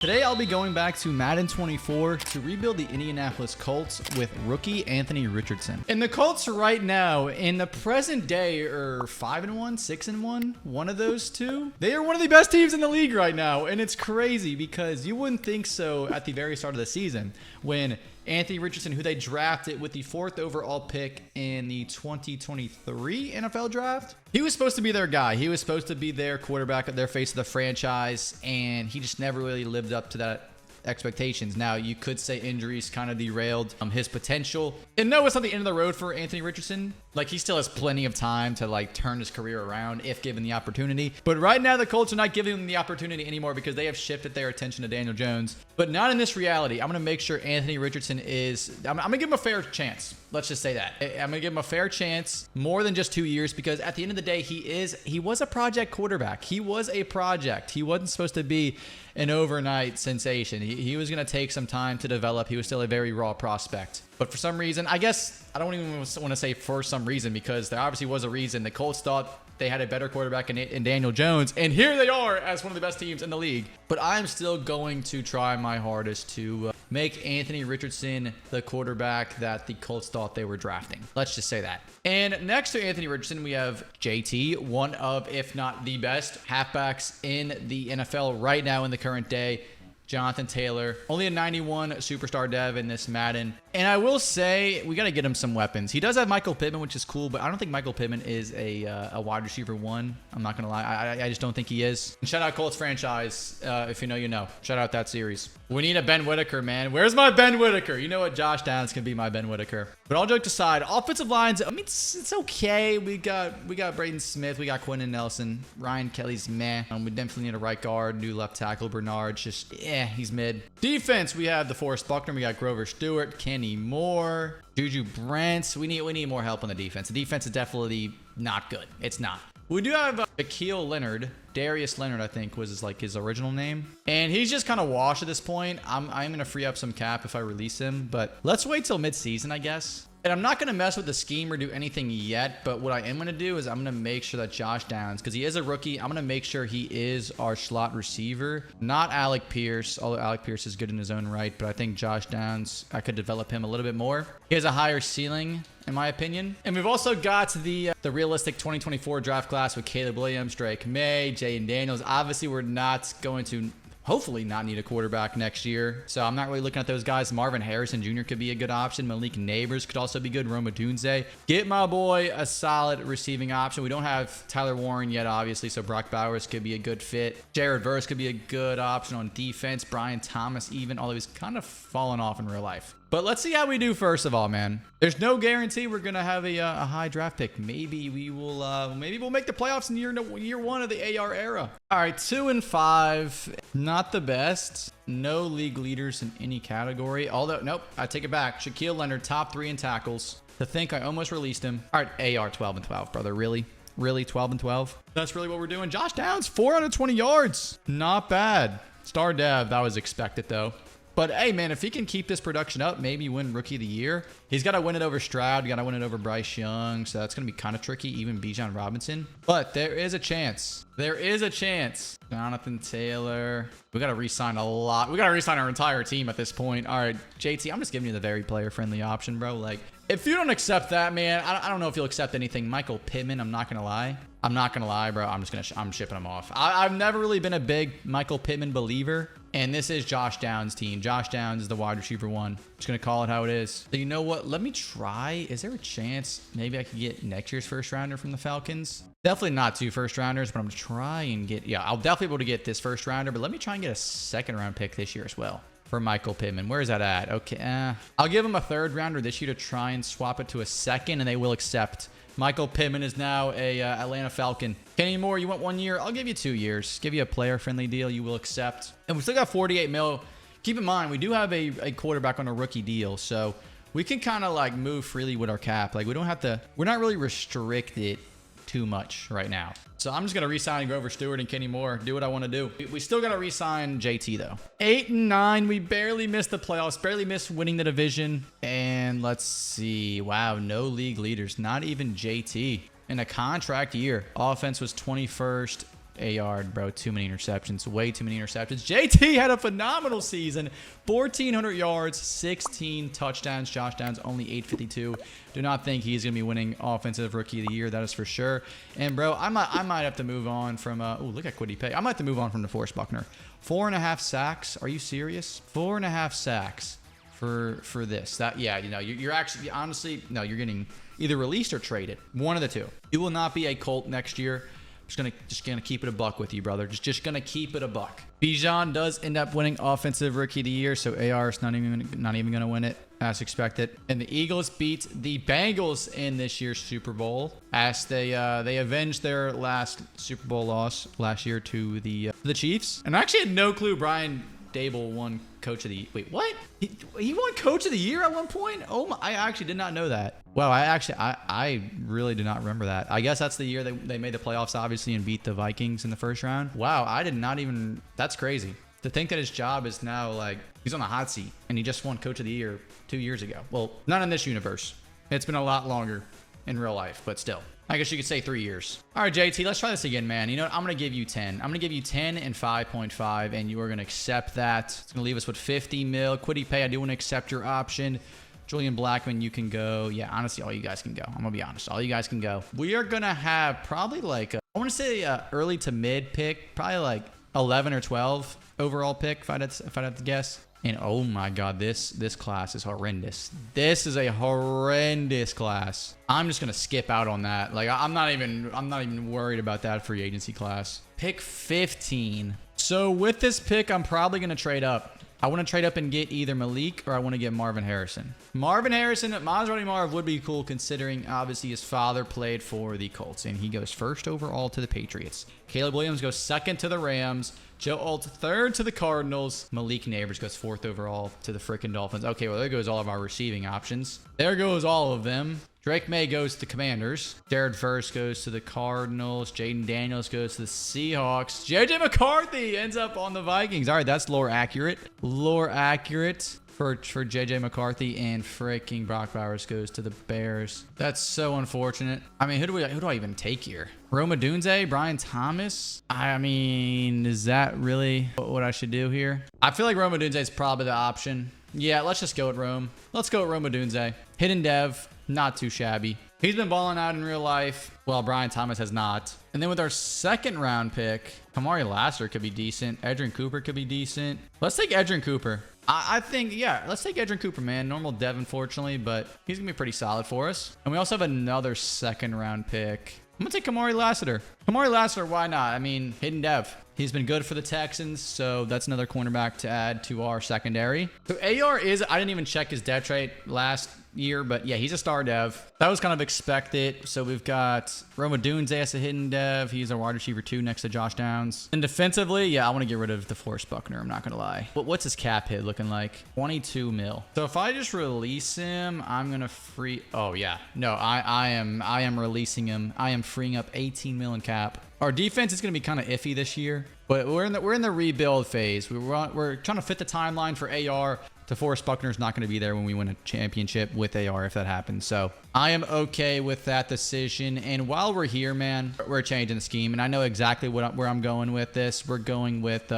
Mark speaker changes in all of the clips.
Speaker 1: Today, I'll be going back to Madden 24 to rebuild the Indianapolis Colts with rookie Anthony Richardson. And the Colts right now, in the present day, are 5-1, 6-1, one of those two. They are one of the best teams in the league right now, and it's crazy because you wouldn't think so at the very start of the season when Anthony Richardson, who they drafted with the 4th overall pick in the 2023 NFL draft, he was supposed to be their guy. He was supposed to be their quarterback, their face of the franchise, and he just never really lived up to that expectations. Now, you could say injuries kind of derailed his potential. And no, it's not the end of the road for Anthony Richardson. Like, he still has plenty of time to, like, turn his career around if given the opportunity. But right now, the Colts are not giving him the opportunity anymore because they have shifted their attention to Daniel Jones. But not in this reality. I'm going to make sure Anthony Richardson is... I'm going to give him a fair chance. Let's just say that. I'm going to give him a fair chance, more than just 2 years, because at the end of the day, he was a project quarterback. He was a project. He wasn't supposed to be an overnight sensation. He was going to take some time to develop. He was still a very raw prospect. But for some reason, I guess I don't even want to say for some reason, because there obviously was a reason. The Colts thought they had a better quarterback in Daniel Jones, and here they are as one of the best teams in the league. But I'm still going to try my hardest to make Anthony Richardson the quarterback that the Colts thought they were drafting. Let's just say that. And next to Anthony Richardson, we have JT, one of, if not the best halfbacks in the NFL right now in the current day. Jonathan Taylor, only a 91 superstar dev in this Madden. And I will say, we got to get him some weapons. He does have Michael Pittman, which is cool, but I don't think Michael Pittman is a wide receiver one. I'm not going to lie. I just don't think he is. And shout out Colts franchise. If you know, you know. Shout out that series. We need a Ben Whitaker, man. Where's my Ben Whitaker? You know what? Josh Downs can be my Ben Whitaker. But all jokes aside, offensive lines, I mean, it's okay. We got Braden Smith. We got Quentin Nelson. Ryan Kelly's meh. We definitely need a right guard. New left tackle. Bernard's just, he's mid. Defense, we have DeForest Buckner. We got Grover Stewart. Kenny Moore. Juju Brents. We need more help on the defense. The defense is definitely not good. It's not. We do have Shaquille Leonard. Darius Leonard, I think, was his original name. And he's just kind of washed at this point. I'm going to free up some cap if I release him. But let's wait till mid-season, I guess. And I'm not going to mess with the scheme or do anything yet. But what I am going to do is I'm going to make sure that Josh Downs, because he is a rookie, I'm going to make sure he is our slot receiver. Not Alec Pierce, although Alec Pierce is good in his own right. But I think Josh Downs, I could develop him a little bit more. He has a higher ceiling, in my opinion. And we've also got the realistic 2024 draft class with Caleb Williams, Drake May, Jaden Daniels. Obviously, we're not going to hopefully not need a quarterback next year. So I'm not really looking at those guys. Marvin Harrison Jr. could be a good option. Malik Neighbors could also be good. Roma Dunze. Get my boy a solid receiving option. We don't have Tyler Warren yet, obviously, so Brock Bowers could be a good fit. Jared Verse could be a good option on defense. Brian Thomas even, although he's kind of fallen off in real life. But let's see how we do first of all, man. There's no guarantee we're going to have a high draft pick. Maybe we'll make the playoffs in year one of the AR era. All right, 2-5. Not the best. No league leaders in any category. Although, nope, I take it back. Shaquille Leonard, top 3 in tackles. To think I almost released him. All right, AR 12-12, brother. Really? Really, 12-12? That's really what we're doing. Josh Downs, 420 yards. Not bad. Star dev, that was expected, though. But, hey, man, if he can keep this production up, maybe win Rookie of the Year. He's got to win it over Stroud. Got to win it over Bryce Young. So that's going to be kind of tricky, even Bijan Robinson. But there is a chance. There is a chance. Jonathan Taylor. We got to re-sign a lot. We got to re-sign our entire team at this point. All right, JT, I'm just giving you the very player-friendly option, bro. Like, if you don't accept that, man, I don't know if you'll accept anything. Michael Pittman, I'm not going to lie. I'm not going to lie, bro. I'm shipping him off. I've never really been a big Michael Pittman believer. And this is Josh Downs' team. Josh Downs is the wide receiver one. Just going to call it how it is. So you know what? Let me try. Is there a chance maybe I could get next year's first rounder from the Falcons? Definitely not 2 first rounders, but I'm going to try and get... Yeah, I'll definitely be able to get this first rounder, but let me try and get a second round pick this year as well for Michael Pittman. Where is that at? Okay, I'll give him a third rounder this year to try and swap it to a second, and they will accept. Michael Pittman is now a Atlanta Falcon. Kenny Moore, you want 1 year? I'll give you 2 years. Give you a player-friendly deal. You will accept. And we still got 48 mil. Keep in mind, we do have a quarterback on a rookie deal, so we can kind of like move freely with our cap. Like, we don't have to. We're not really restricted too much right now. So I'm just going to re-sign Grover Stewart and Kenny Moore. Do what I want to do. We still got to re-sign JT, though. 8-9. We barely missed the playoffs. Barely missed winning the division. And let's see. Wow, no league leaders. Not even JT. In a contract year. Offense was 21st. AR, bro, too many interceptions. Way too many interceptions. JT had a phenomenal season. 1,400 yards, 16 touchdowns. Josh Downs only 852. Do not think he's going to be winning Offensive Rookie of the Year. That is for sure. And, bro, I might have to move on from... oh, look at Quiddy Pay. I might have to move on from DeForest Buckner. 4.5 sacks. Are you serious? 4.5 sacks for this. Yeah, you know, you're actually... Honestly, no, you're getting either released or traded. One of the two. You will not be a Colt next year. Just gonna keep it a buck with you, brother. Just gonna keep it a buck. Bijan does end up winning Offensive Rookie of the Year, so AR is not even gonna win it as expected. And the Eagles beat the Bengals in this year's Super Bowl as they avenged their last Super Bowl loss last year to the Chiefs. And I actually had no clue Brian Dable won Coach of the... Wait, what? He won Coach of the Year at one point? Oh my! I actually did not know that. Wow, I really did not remember that. I guess that's the year they made the playoffs, obviously, and beat the Vikings in the first round. Wow, I did not even... That's crazy. To think that his job is now, like, he's on the hot seat, and he just won Coach of the Year 2 years ago. Well, not in this universe. It's been a lot longer in real life, but still. I guess you could say 3 years. All right, JT, let's try this again, man. You know what? I'm going to give you 10. I'm going to give you 10 and 5.5, and you are going to accept that. It's going to leave us with 50 mil. Quiddy Pay, I do want to accept your option. Julian Blackman, you can go. Yeah, honestly, all you guys can go. I'm going to be honest. All you guys can go. We are going to have probably like, I want to say early to mid pick, probably like 11 or 12 overall pick, if I'd have to guess. And oh my God, this class is horrendous. This is a horrendous class. I'm just gonna skip out on that. Like I'm not even worried about that free agency class. Pick 15. So with this pick, I'm probably gonna trade up. I want to trade up and get either Malik or I want to get Marvin Harrison. Marvin Harrison, Maserati Marv would be cool considering obviously his father played for the Colts and he goes first overall to the Patriots. Caleb Williams goes second to the Rams. Joe Alt third to the Cardinals. Malik Neighbors goes fourth overall to the freaking Dolphins. Okay, well, there goes all of our receiving options. There goes all of them. Drake May goes to the Commanders. Jared Verse goes to the Cardinals. Jaden Daniels goes to the Seahawks. JJ McCarthy ends up on the Vikings. All right, that's lore accurate. Lore accurate for JJ McCarthy, and freaking Brock Bowers goes to the Bears. That's so unfortunate. I mean, who do I even take here? Rome Odunze, Brian Thomas. I mean, is that really what I should do here? I feel like Rome Odunze is probably the option. Yeah, let's just go with Rome. Let's go with Rome Odunze. Hidden dev. Not too shabby. He's been balling out in real life. Well, Brian Thomas has not. And then with our second round pick, Kamari Lassiter could be decent. Edrin Cooper could be decent. Let's take Edrin Cooper. I think, yeah, let's take Edrin Cooper, man. Normal dev, unfortunately, but he's going to be pretty solid for us. And we also have another second round pick. I'm going to take Kamari Lassiter. Kamari Lassiter, why not? I mean, hidden dev. He's been good for the Texans, so that's another cornerback to add to our secondary. So AR is, I didn't even check his dev trait last year, but yeah, he's a star dev. That was kind of expected. So we've got Rome Odunze as a hidden dev. He's our wide receiver 2 next to Josh Downs. And defensively, yeah, I want to get rid of DeForest Buckner. I'm not going to lie. But what's his cap hit looking like? 22 mil. So if I just release him, I'm going to free... Oh, yeah. No, I am releasing him. I am freeing up 18 mil in cap. Our defense is going to be kind of iffy this year, but we're in the rebuild phase. We're trying to fit the timeline for AR. DeForest Buckner's not going to be there when we win a championship with AR if that happens. So I am okay with that decision. And while we're here, man, we're changing the scheme, and I know exactly where I'm going with this. We're going with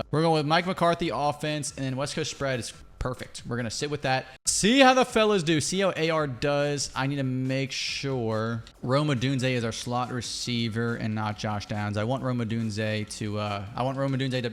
Speaker 1: Mike McCarthy offense, and then West Coast spread is perfect. We're going to sit with that. See how the fellas do. See how AR does. I need to make sure Rome Odunze is our slot receiver and not Josh Downs. I want Rome Odunze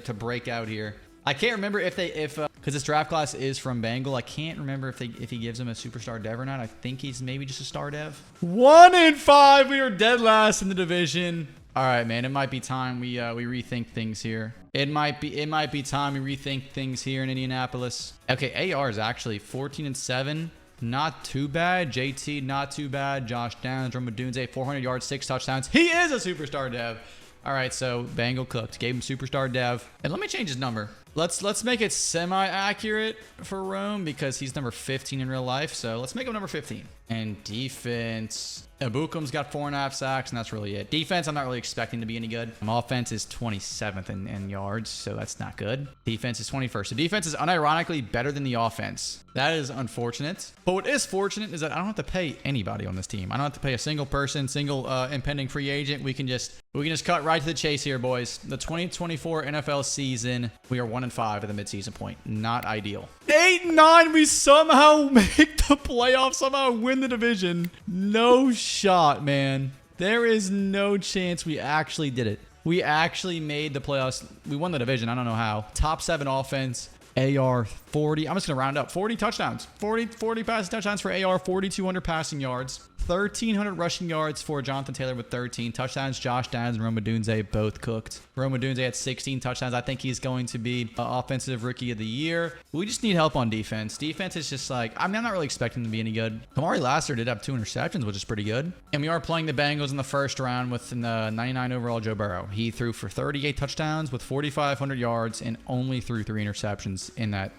Speaker 1: to break out here. I can't remember if because this draft class is from Bengal. I can't remember if he gives him a superstar dev or not. I think he's maybe just a star dev. 1-5. We are dead last in the division. All right, man. It might be time we rethink things here. It might be time we rethink things here in Indianapolis. Okay, AR is actually 14-7. Not too bad. JT, not too bad. Josh Downs, Rome Odunze, 400 yards, 6 touchdowns. He is a superstar dev. All right, so Bengal cooked. Gave him superstar dev. And let me change his number. Let's make it semi-accurate for Rome because he's number 15 in real life. So let's make him number 15. And defense, Ibukum's got 4.5 sacks, and that's really it. Defense, I'm not really expecting to be any good. Offense is 27th in yards, so that's not good. Defense is 21st. So defense is unironically better than the offense. That is unfortunate. But what is fortunate is that I don't have to pay anybody on this team. I don't have to pay a single person, single impending free agent. We can just cut right to the chase here, boys. The 2024 NFL season, we are 1-5 at the midseason point. Not ideal. 8-9, we somehow make the playoffs, somehow win the division. No shot, man. There is no chance we actually did it. We actually made the playoffs. We won the division. I don't know how. Top 7 offense. AR 40. I'm just going to round up. 40 touchdowns. 40 passing touchdowns for AR. 4,200 passing yards. 1,300 rushing yards for Jonathan Taylor with 13 touchdowns. Josh Downs and Rome Odunze both cooked. Rome Odunze had 16 touchdowns. I think he's going to be Offensive Rookie of the Year. We just need help on defense. Defense is just like, I'm not really expecting to be any good. Kamari Lassiter did have 2 interceptions, which is pretty good. And we are playing the Bengals in the first round with the 99 overall Joe Burrow. He threw for 38 touchdowns with 4,500 yards and only threw 3 interceptions in that.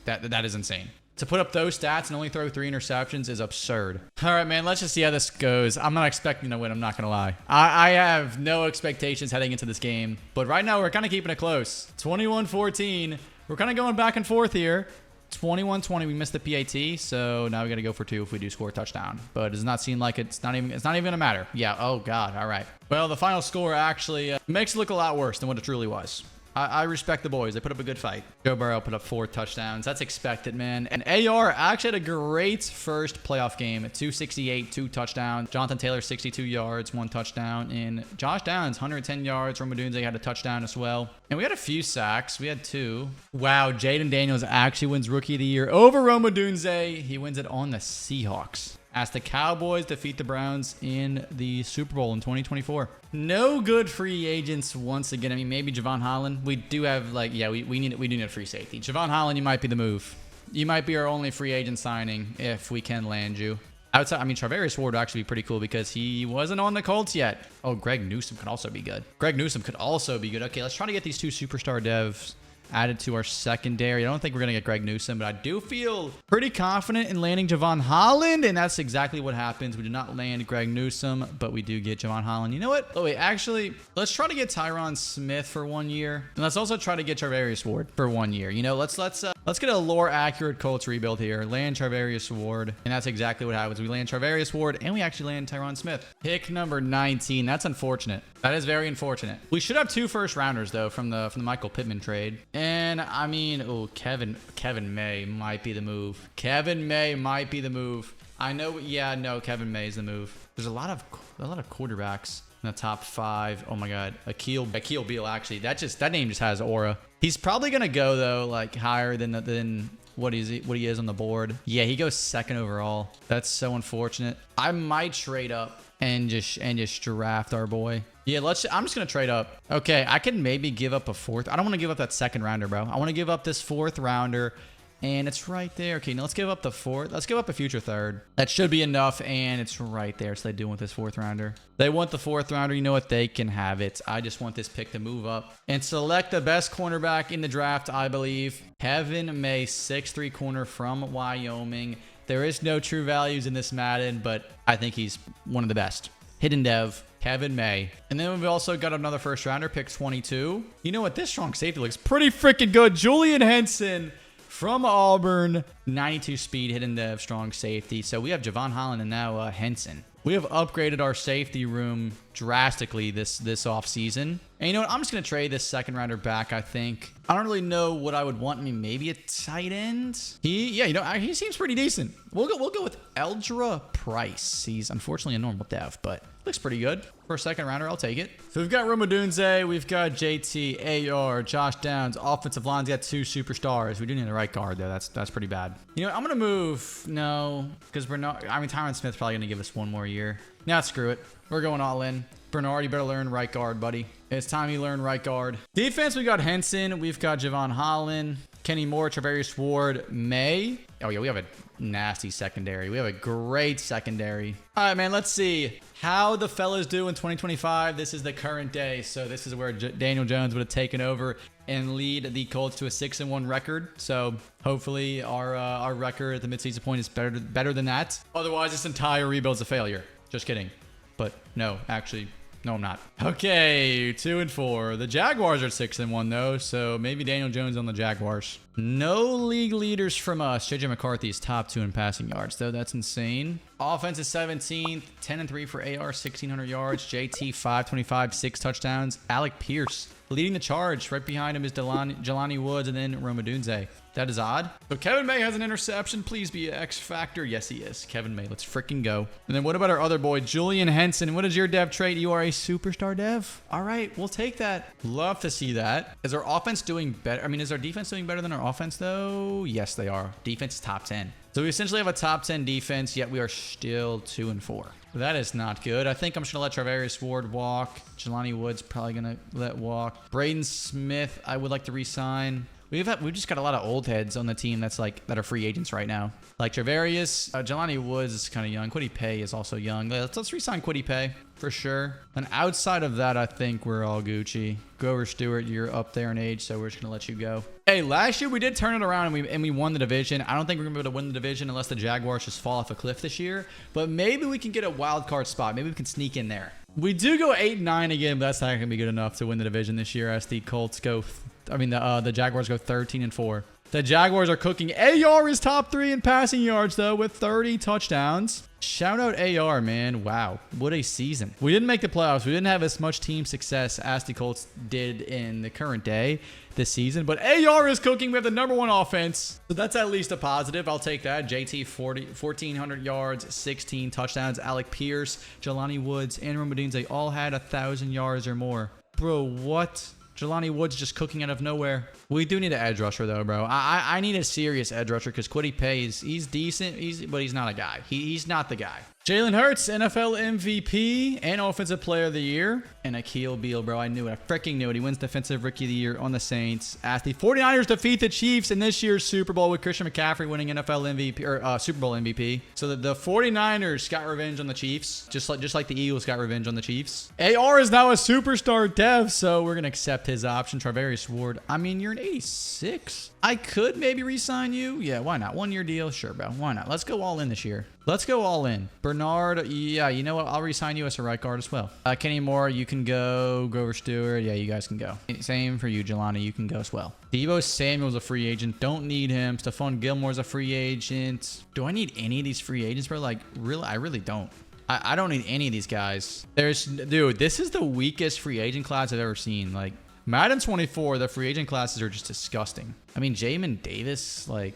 Speaker 1: That is insane. To put up those stats and only throw 3 interceptions is absurd. All right, man, let's just see how this goes. I'm not expecting to win. I'm not going to lie. I have no expectations heading into this game. But right now, we're kind of keeping it close. 21-14. We're kind of going back and forth here. 21-20, we missed the PAT, so now we got to go for 2 if we do score a touchdown. But it does not seem like it's not even going to matter. Yeah, oh, God, all right. Well, the final score actually makes it look a lot worse than what it truly was. I respect the boys. They put up a good fight. Joe Burrow put up 4 touchdowns. That's expected, man. And AR actually had a great first playoff game at 268, 2 touchdowns. Jonathan Taylor, 62 yards, 1 touchdown. And Josh Downs, 110 yards. Rome Odunze had a touchdown as well. And we had a few sacks. We had 2. Wow, Jaden Daniels actually wins Rookie of the Year over Rome Odunze. He wins it on the Seahawks as the Cowboys defeat the Browns in the Super Bowl in 2024. No good free agents once again. I mean, maybe Javon Holland. We do have, like, yeah, we do need a free safety. Javon Holland, you might be the move. You might be our only free agent signing if we can land you. Outside, I mean, Charvarius Ward would actually be pretty cool because he wasn't on the Colts yet. Oh, Greg Newsome could also be good. Okay, let's try to get these 2 superstar devs added to our secondary. I don't think we're going to get Greg Newsome, but I do feel pretty confident in landing Javon Holland, and that's exactly what happens. We do not land Greg Newsome, but we do get Javon Holland. You know what? Oh, wait, actually, let's try to get Tyron Smith for 1 year, and let's also try to get Charvarius Ward for 1 year. You know, let's get a lore-accurate Colts rebuild here. Land Charvarius Ward, and that's exactly what happens. We land Charvarius Ward, and we actually land Tyron Smith. Pick number 19. That's unfortunate. That is very unfortunate. We should have 2 first-rounders, though, from the Michael Pittman trade. And, I mean, oh, Kevin May might be the move. I know, yeah, no, Kevin May is the move. There's a lot of quarterbacks in the top 5. Oh, my God. Akil Beal, actually. That name just has aura. He's probably going to go, though, like, higher than what he is on the board. Yeah, he goes 2nd overall. That's so unfortunate. I might trade up and just draft our boy. Yeah, I'm just going to trade up. Okay, I can maybe give up a 4th. I don't want to give up that 2nd rounder, bro. I want to give up this 4th rounder, and it's right there. Okay, now let's give up the 4th. Let's give up a future 3rd. That should be enough, and it's right there. So they do want this 4th rounder. They want the 4th rounder. You know what? They can have it. I just want this pick to move up and select the best cornerback in the draft, I believe. Kevin May, 6'3" corner from Wyoming. There is no true values in this Madden, but I think he's one of the best. Hidden dev, Kevin May. And then we've also got another first rounder, pick 22. You know what? This strong safety looks pretty freaking good. Julian Henson from Auburn. 92 speed, hidden dev, strong safety. So we have Javon Holland and now Henson. We have upgraded our safety room drastically this offseason. And you know what? I'm just going to trade this 2nd rounder back, I think. I don't really know what I would want. I mean, maybe a tight end. He seems pretty decent. We'll go with Eldra Price. He's unfortunately a normal dev, but looks pretty good. For a 2nd rounder, I'll take it. So we've got Rome Odunze, we've got JT, AR, Josh Downs, offensive line's got 2 superstars. We do need the right guard, though. That's pretty bad. You know, I'm going to move. No, because Tyron Smith's probably going to give us 1 more year. Now, screw it. We're going all in. Bernard, you better learn right guard, buddy. It's time you learn right guard. Defense, we got Henson. We've got Javon Holland, Kenny Moore, Charvarius Ward, May. Oh, yeah, we have a nasty secondary. We have a great secondary. All right, man, let's see how the fellas do in 2025. This is the current day, so this is where Daniel Jones would have taken over and lead the Colts to a 6-1 record. So hopefully our record at the midseason point is better than that. Otherwise, this entire rebuild's a failure. Just kidding. But no, actually, no, I'm not. Okay, 2-4. The Jaguars are 6-1 though, so maybe Daniel Jones on the Jaguars. No league leaders from us. JJ McCarthy is top 2 in passing yards, though. That's insane. Offense is 17th, 10-3 for AR, 1,600 yards. JT 525, 6 touchdowns. Alec Pierce leading the charge. Right behind him is Jelani Woods and then Rome Odunze. That is odd. So Kevin May has an interception. Please be an X factor. Yes, he is. Kevin May. Let's freaking go. And then what about our other boy, Julian Henson? What is your dev trait? You are a superstar dev. All right, we'll take that. Love to see that. Is our offense doing better? I mean, is our defense doing better than our offense, though? Yes, they are. Defense is top 10. So we essentially have a top 10 defense, yet we are still 2-4. That is not good. I think I'm just going to let Travarius Ward walk. Jelani Woods probably going to let walk. Braden Smith, I would like to re-sign. We've just got a lot of old heads on the team that are free agents right now. Like Travarius, Jelani Woods is kind of young. Kwity Paye is also young. Let's re-sign Kwity Paye for sure. And outside of that, I think we're all Gucci. Grover Stewart, you're up there in age, so we're just gonna let you go. Hey, last year we did turn it around and we won the division. I don't think we're gonna be able to win the division unless the Jaguars just fall off a cliff this year. But maybe we can get a wild card spot. Maybe we can sneak in there. We do go 8-9 again, but that's not gonna be good enough to win the division this year as the Colts go. The Jaguars go 13-4. The Jaguars are cooking. AR is top 3 in passing yards, though, with 30 touchdowns. Shout out AR, man. Wow. What a season. We didn't make the playoffs. We didn't have as much team success as the Colts did in the current day this season. But AR is cooking. We have the #1 offense. So that's at least a positive. I'll take that. JT, 1,400 yards, 16 touchdowns. Alec Pierce, Jelani Woods, and Rome Odunze all had 1,000 yards or more. Bro, what? Jelani Woods just cooking out of nowhere. We do need an edge rusher, though, bro. I need a serious edge rusher because Kwity Paye he's decent, but he's not a guy. He's not the guy. Jalen Hurts, NFL MVP and Offensive Player of the Year. And Akil Beal, bro. I knew it. I freaking knew it. He wins Defensive Rookie of the Year on the Saints. As the 49ers defeat the Chiefs in this year's Super Bowl with Christian McCaffrey winning NFL MVP or Super Bowl MVP. So the 49ers got revenge on the Chiefs, just like the Eagles got revenge on the Chiefs. AR is now a superstar dev, so we're gonna accept his option. Travarius Ward. I mean, you're an 86. I could maybe re-sign you. Yeah, why not? 1-year deal. Sure, bro. Why not? Let's go all in this year. Let's go all in. Bernard, yeah, you know what? I'll re-sign you as a right guard as well. Kenny Moore, you can go. Grover Stewart, yeah, you guys can go. Same for you, Jelani. You can go as well. Deebo Samuel's a free agent. Don't need him. Stephon Gilmore's a free agent. Do I need any of these free agents, bro? Like, really? I really don't. I don't need any of these guys. Dude, this is the weakest free agent class I've ever seen. Like, Madden 24, the free agent classes are just disgusting. I mean, Jamin Davis, like,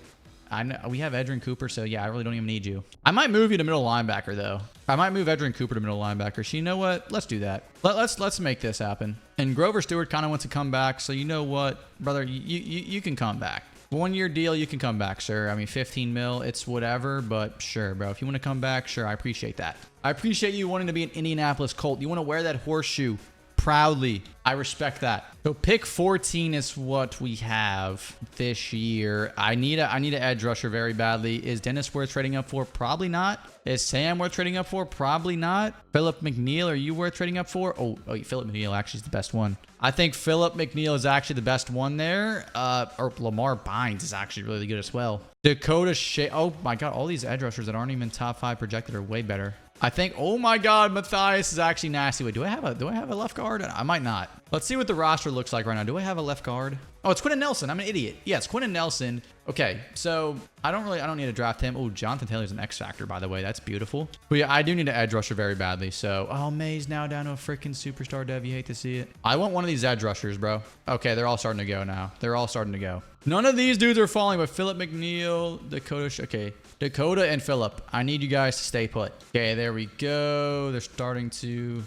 Speaker 1: I know we have Edrin Cooper, so yeah, I really don't even need you. I might move you to middle linebacker, though. I might move Edrin Cooper to middle linebacker. So you know what? Let's do that. Let's make this happen. And Grover Stewart kind of wants to come back, so you know what, brother? You can come back. 1-year deal, you can come back, sir. I mean, 15 mil, it's whatever, but sure, bro. If you want to come back, sure, I appreciate that. I appreciate you wanting to be an Indianapolis Colt. You want to wear that horseshoe proudly. I respect that. So pick 14 is what we have this year. I need an edge rusher very badly. Is Dennis worth trading up for? Probably not. Is Sam worth trading up for? Probably not. Philip McNeil, are you worth trading up for? Oh, Philip McNeil actually is the best one. I think Philip McNeil is actually the best one there. Or Lamar Bynes is actually really good as well. Dakota Shea. Oh my God, all these edge rushers that aren't even top 5 projected are way better. I think, oh my God, Matthias is actually nasty. Wait, do I have a left guard? I might not. Let's see what the roster looks like right now. Do I have a left guard? Oh, it's Quentin Nelson. I'm an idiot. Yeah, it's Quentin Nelson. Okay, so I don't need to draft him. Oh, Jonathan Taylor's an X factor, by the way. That's beautiful. But yeah, I do need an edge rusher very badly. So, oh, May's now down to a freaking superstar dev. You hate to see it. I want one of these edge rushers, bro. Okay, they're all starting to go now. They're all starting to go. None of these dudes are falling, but Philip McNeil, Dakota. Okay, Dakota and Philip. I need you guys to stay put. Okay, there we go. They're starting to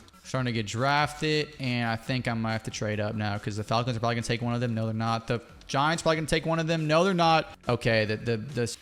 Speaker 1: get drafted, and I think I might have to trade up now because the Falcons are probably gonna take one of them. No, they're not. The Giants probably gonna take one of them. No, they're not. Okay, the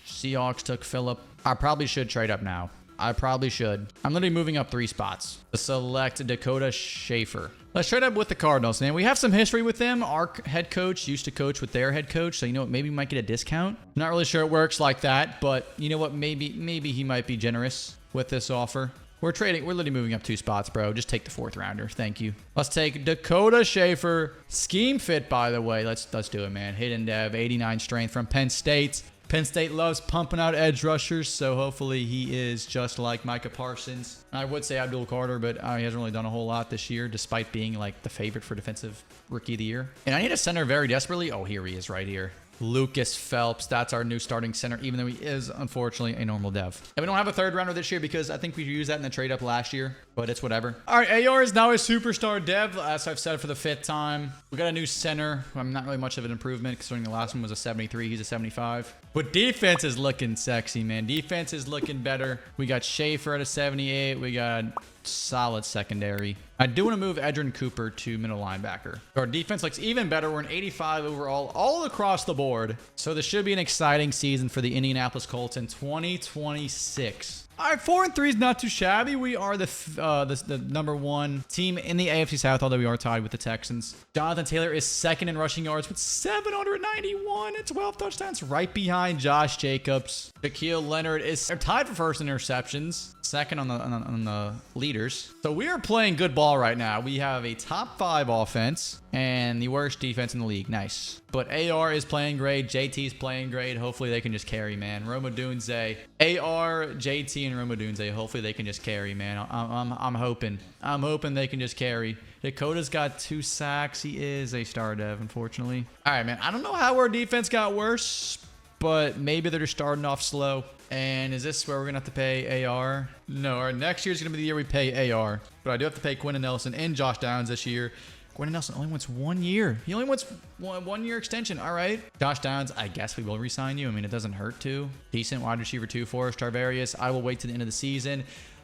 Speaker 1: Seahawks took Philip. I probably should trade up now. I probably should. I'm literally moving up 3 spots. Select Dakota Schaefer. Let's trade up with the Cardinals, man. We have some history with them. Our head coach used to coach with their head coach, so you know what? Maybe we might get a discount. Not really sure it works like that, but you know what? Maybe he might be generous with this offer. We're trading. We're literally moving up 2 spots, bro. Just take the 4th rounder. Thank you. Let's take Dakota Schaefer. Scheme fit, by the way. Let's do it, man. Hidden dev, 89 strength from Penn State. Penn State loves pumping out edge rushers, so hopefully he is just like Micah Parsons. I would say Abdul Carter, but he hasn't really done a whole lot this year, despite being like the favorite for defensive rookie of the year. And I need a center very desperately. Oh, here he is right here. Lucas Phelps. That's our new starting center, even though he is, unfortunately, a normal dev. And we don't have a 3rd rounder this year because I think we used that in the trade up last year, but it's whatever. All right, AR is now a superstar dev, as I've said for the 5th time. We got a new center. I'm not really much of an improvement considering the last one was a 73. He's a 75. But defense is looking sexy, man. Defense is looking better. We got Schaefer at a 78. We got solid secondary. I do want to move Edrin Cooper to middle linebacker. Our defense looks even better. We're an 85 overall, all across the board. So this should be an exciting season for the Indianapolis Colts in 2026. All right, 4-3 is not too shabby. We are the #1 team in the AFC South, although we are tied with the Texans. Jonathan Taylor is 2nd in rushing yards with 791 and 12 touchdowns, right behind Josh Jacobs. Shaquille Leonard is tied for 1st in interceptions, 2nd on the leaders. So we are playing good ball right now. We have a top 5 offense and the worst defense in the league. Nice. But AR is playing great. JT is playing great. Hopefully they can just carry, man. Roma Dunze, AR, JT, and Roma Dunze. Hopefully they can just carry, man. I'm hoping. I'm hoping they can just carry. Dakota's got 2 sacks. He is a star dev, unfortunately. All right, man. I don't know how our defense got worse, but maybe they're just starting off slow. And is this where we're going to have to pay AR? No, our next year is going to be the year we pay AR. But I do have to pay Quentin Nelson and Josh Downs this year. Quentin Nelson only wants 1 year. He only wants one year extension. All right. Josh Downs, I guess we will re-sign you. I mean, it doesn't hurt to. Decent wide receiver 2 for us. Tarvarius, I will wait to the end of the season.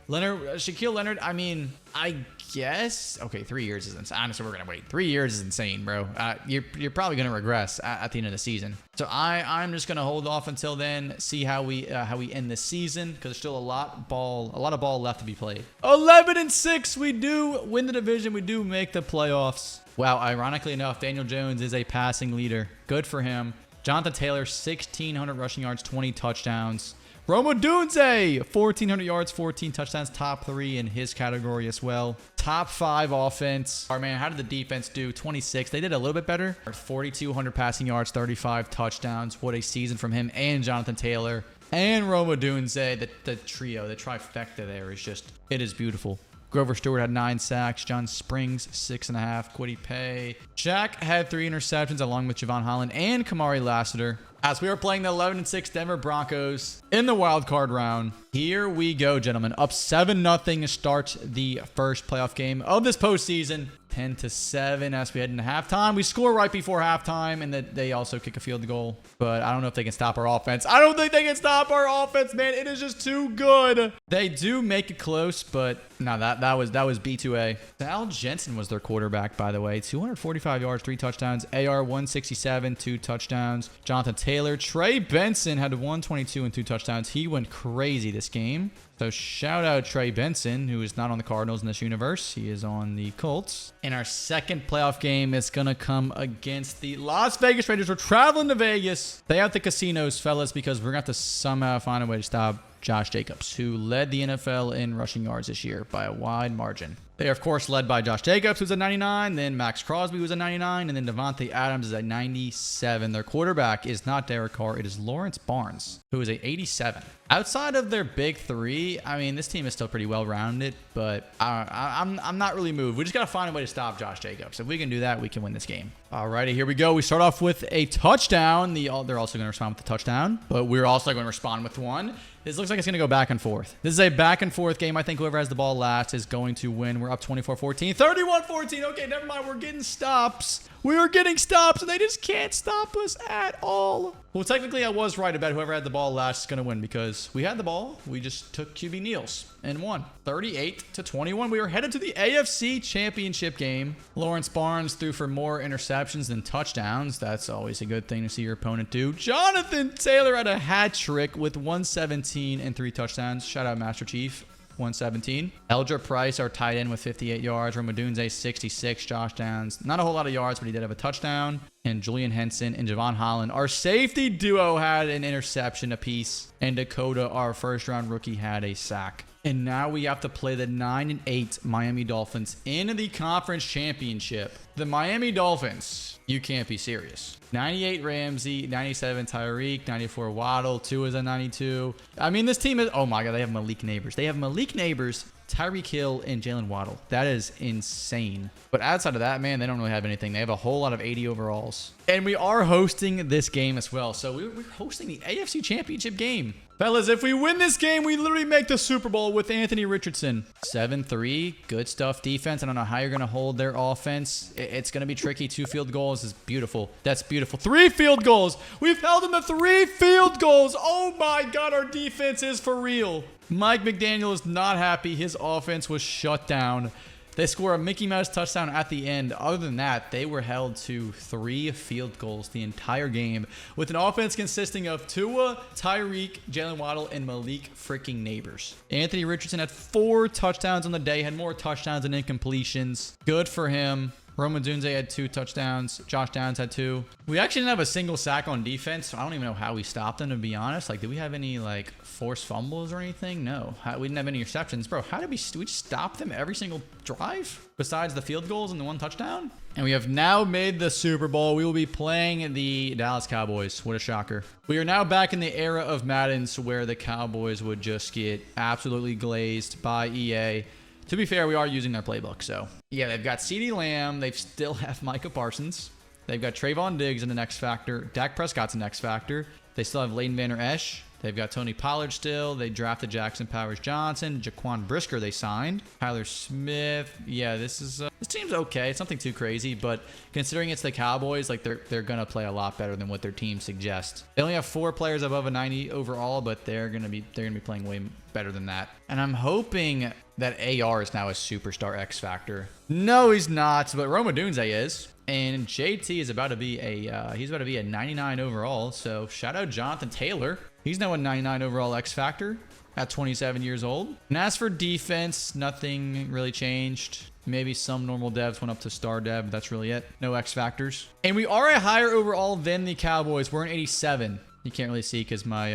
Speaker 1: Shaquille Leonard, I mean, I guess. Okay, 3 years is insane. Honestly, we're going to wait. 3 years is insane, bro. You're probably going to regress at the end of the season. So I'm just going to hold off until then, see how we end the season, because there's still a lot of ball left to be played. 11-6, we do win the division. We do make the playoffs. Wow, ironically enough, Daniel Jones is a passing leader. Good for him. Jonathan Taylor, 1,600 rushing yards, 20 touchdowns. Roma Dunze, 1,400 yards, 14 touchdowns, top 3 in his category as well. Top 5 offense. All right, man, how did the defense do? 26. They did a little bit better. 4,200 passing yards, 35 touchdowns. What a season from him and Jonathan Taylor and Roma Dunze. The trio, the trifecta there is just, it is beautiful. Grover Stewart had 9 sacks. John Springs, 6.5. Kwity Paye. Shaq had 3 interceptions along with Javon Holland and Kamari Lassiter. As we are playing the 11-6 Denver Broncos in the wild card round. Here we go, gentlemen. Up 7-0 starts the first playoff game of this postseason. 10-7 as we head into halftime. We score right before halftime, and they also kick a field goal. But I don't know if they can stop our offense. I don't think they can stop our offense, man. It is just too good. They do make it close, but no, that was B2A. Sal Jensen was their quarterback, by the way. 245 yards, 3 touchdowns. AR 167, 2 touchdowns. Jonathan Taylor. Trey Benson had 122 and 2 touchdowns. He went crazy this game. So shout out Trey Benson, who is not on the Cardinals in this universe. He is on the Colts. And our second playoff game is going to come against the Las Vegas Raiders. We're traveling to Vegas. Stay out the casinos, fellas, because we're going to have to somehow find a way to stop Josh Jacobs, who led the NFL in rushing yards this year by a wide margin. They are, of course, led by Josh Jacobs, who's at 99, then Max Crosby, who's at 99, and then Devontae Adams is at 97. Their quarterback is not Derek Carr. It is Lawrence Barnes, who is at 87. Outside of their big 3, I mean, this team is still pretty well-rounded, but I'm not really moved. We just got to find a way to stop Josh Jacobs. If we can do that, we can win this game. Alrighty, here we go. We start off with a touchdown. They're also going to respond with a touchdown, but we're also going to respond with one. This looks like it's going to go back and forth. This is a back and forth game. I think whoever has the ball last is going to win. We're up 24-14, 31-14. Okay, never mind. We're getting stops. We are getting stops, and they just can't stop us at all. Well, technically, I was right about whoever had the ball last is going to win because we had the ball. We just took QB Neals and won 38-21. We are headed to the AFC Championship game. Lawrence Barnes threw for more interceptions than touchdowns. That's always a good thing to see your opponent do. Jonathan Taylor had a hat trick with 117 and 3 touchdowns. Shout out Master Chief. 117. Eldra Price, our tight end, with 58 yards. Roma Dunze, 66. Josh Downs, not a whole lot of yards, but he did have a touchdown. and Julian Henson and Javon Holland. Our safety duo had an interception apiece, and Dakota, our first-round rookie, had a sack. And now we have to play the 9-8 Miami Dolphins in the conference championship. The Miami Dolphins, you can't be serious. 98 Ramsey, 97 Tyreek, 94 Waddle, Tua's at 92. I mean, this team is, oh my God, they have Malik Neighbors. They have Malik Neighbors, Tyreek Hill, and Jalen Waddle. That is insane. But outside of that, man, they don't really have anything. They have a whole lot of 80 overalls. And we are hosting this game as well. So we're hosting the AFC Championship game. Fellas, if we win this game, we literally make the Super Bowl with Anthony Richardson. 7-3, good stuff defense. I don't know how you're going to hold their offense. It's going to be tricky. 2 field goals is beautiful. That's beautiful. 3 field goals. We've held them to 3 field goals. Oh my God, our defense is for real. Mike McDaniel is not happy. His offense was shut down. They score a Mickey Mouse touchdown at the end. Other than that, they were held to 3 field goals the entire game with an offense consisting of Tua, Tyreek, Jalen Waddle, and Malik freaking Neighbors. Anthony Richardson had 4 touchdowns on the day, had more touchdowns than incompletions. Good for him. Rome Odunze had 2 touchdowns. Josh Downs had 2. We actually didn't have a single sack on defense. So I don't even know how we stopped them, to be honest. Like, did we have any, like, forced fumbles or anything? No. We didn't have any interceptions. Bro, how did we stop them every single drive? Besides the field goals and the 1 touchdown? And we have now made the Super Bowl. We will be playing the Dallas Cowboys. What a shocker. We are now back in the era of Madden's where the Cowboys would just get absolutely glazed by EA. To be fair, we are using their playbook, so. Yeah, they've got CeeDee Lamb. They still have Micah Parsons. They've got Trayvon Diggs in the X Factor. Dak Prescott's an X Factor. They still have Leighton Vander Esch. They've got Tony Pollard still. They drafted Jackson Powers Johnson. Jaquan Brisker they signed. Tyler Smith. Yeah, this team's okay. It's nothing too crazy, but considering it's the Cowboys, like they're gonna play a lot better than what their team suggests. They only have 4 players above a 90 overall, but they're gonna be playing way better than that. And I'm hoping that AR is now a superstar X Factor. No, he's not, but Rome Odunze is. And JT is about to be a 99 overall. So shout out Jonathan Taylor. He's now a 99 overall X Factor at 27 years old. And as for defense, nothing really changed. Maybe some normal devs went up to star dev, but that's really it. No X Factors. And we are a higher overall than the Cowboys. We're an 87. You can't really see because my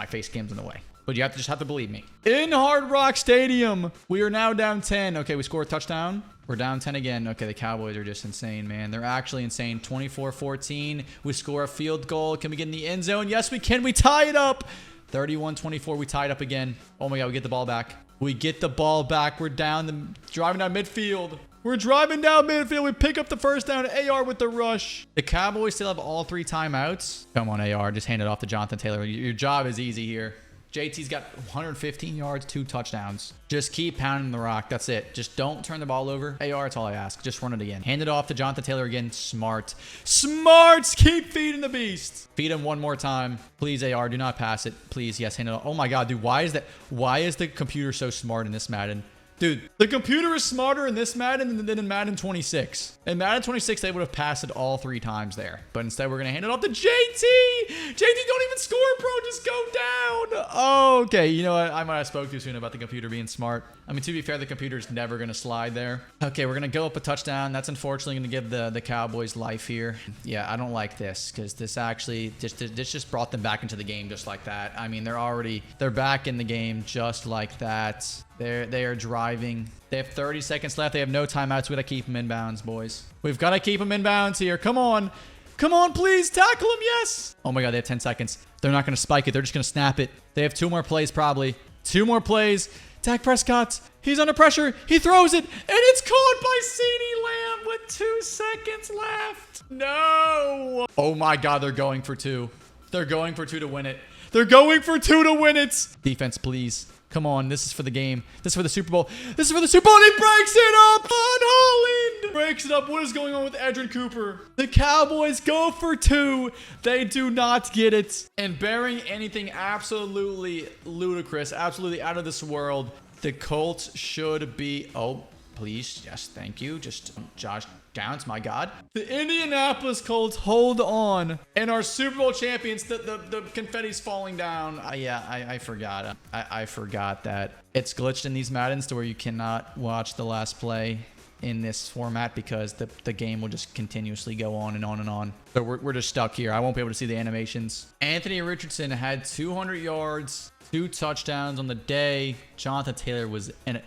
Speaker 1: face cam's in the way. But you just have to believe me. In Hard Rock Stadium, we are now down 10. Okay, we score a touchdown. We're down 10 again. Okay, the Cowboys are just insane, man. They're actually insane. 24-14. We score a field goal. Can we get in the end zone? Yes, we can. We tie it up. 31-24. We tied up again. Oh my God, we get the ball back. We get the ball back. We're driving down midfield. We're driving down midfield. We pick up the first down. AR with the rush. The Cowboys still have all 3 timeouts. Come on, AR. Just hand it off to Jonathan Taylor. Your job is easy here. JT's got 115 yards, 2 touchdowns. Just keep pounding the rock. That's it. Just don't turn the ball over. AR, that's all I ask. Just run it again. Hand it off to Jonathan Taylor again. Smart. Smarts. Keep feeding the beast. Feed him one more time. Please, AR, do not pass it. Please, yes, hand it off. Oh my God, dude. Why is the computer so smart in this Madden? Dude, the computer is smarter in this Madden than in Madden 26. In Madden 26, they would have passed it all 3 times there. But instead, we're going to hand it off to JT. JT, don't even score, bro. Just go down. Oh, okay. You know what? I might have spoke too soon about the computer being smart. I mean, to be fair, the computer's never going to slide there. Okay, we're going to go up a touchdown. That's unfortunately going to give the Cowboys life here. Yeah, I don't like this because this actually just brought them back into the game just like that. I mean, they're back in the game just like that. They are driving. They have 30 seconds left. They have no timeouts. We got to keep them inbounds, boys. We've got to keep them inbounds here. Come on. Come on, please. Tackle them. Yes. Oh, my God. They have 10 seconds. They're not going to spike it. They're just going to snap it. They have 2 more plays probably. 2 more plays. Dak Prescott. He's under pressure. He throws it. And it's caught by CeeDee Lamb with 2 seconds left. No. Oh, my God. They're going for 2. They're going for 2 to win it. They're going for 2 to win it. Defense, please. Come on, this is for the game. This is for the Super Bowl. This is for the Super Bowl, and he breaks it up on Holland. Breaks it up. What is going on with Edrin Cooper? The Cowboys go for 2. They do not get it. And bearing anything absolutely ludicrous, absolutely out of this world, the Colts should be... Oh, please. Yes, thank you. Just Josh Downs, my God. The Indianapolis Colts hold on and are Super Bowl champions. The confetti's falling down. I forgot. I forgot that it's glitched in these Maddens to where you cannot watch the last play in this format because the game will just continuously go on and on and on. So we're just stuck here. I won't be able to see the animations. Anthony Richardson had 200 yards, 2 touchdowns on the day. Jonathan Taylor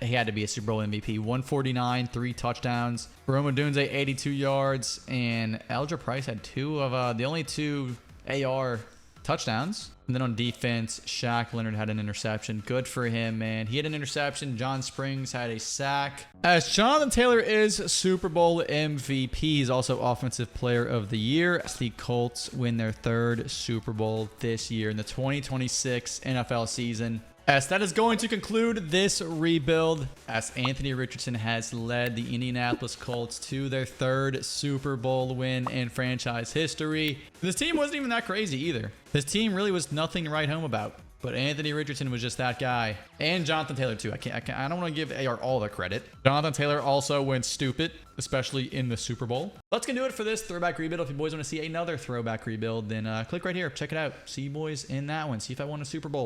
Speaker 1: he had to be a Super Bowl MVP. 149, 3 touchdowns. Roma Dunze, 82 yards. And Eldra Price had the only 2 AR touchdowns. And then on defense, Shaq Leonard had an interception. Good for him, man. He had an interception. John Springs had a sack. As Jonathan Taylor is Super Bowl MVP, he's also Offensive Player of the Year. As the Colts win their 3rd Super Bowl this year in the 2026 NFL season. As that is going to conclude this rebuild, as Anthony Richardson has led the Indianapolis Colts to their 3rd Super Bowl win in franchise history. This team wasn't even that crazy either. This team really was nothing to write home about. But Anthony Richardson was just that guy. And Jonathan Taylor too. I don't want to give AR all the credit. Jonathan Taylor also went stupid, especially in the Super Bowl. That's going to do it for this throwback rebuild. If you boys want to see another throwback rebuild, then click right here. Check it out. See you boys in that one. See if I won a Super Bowl.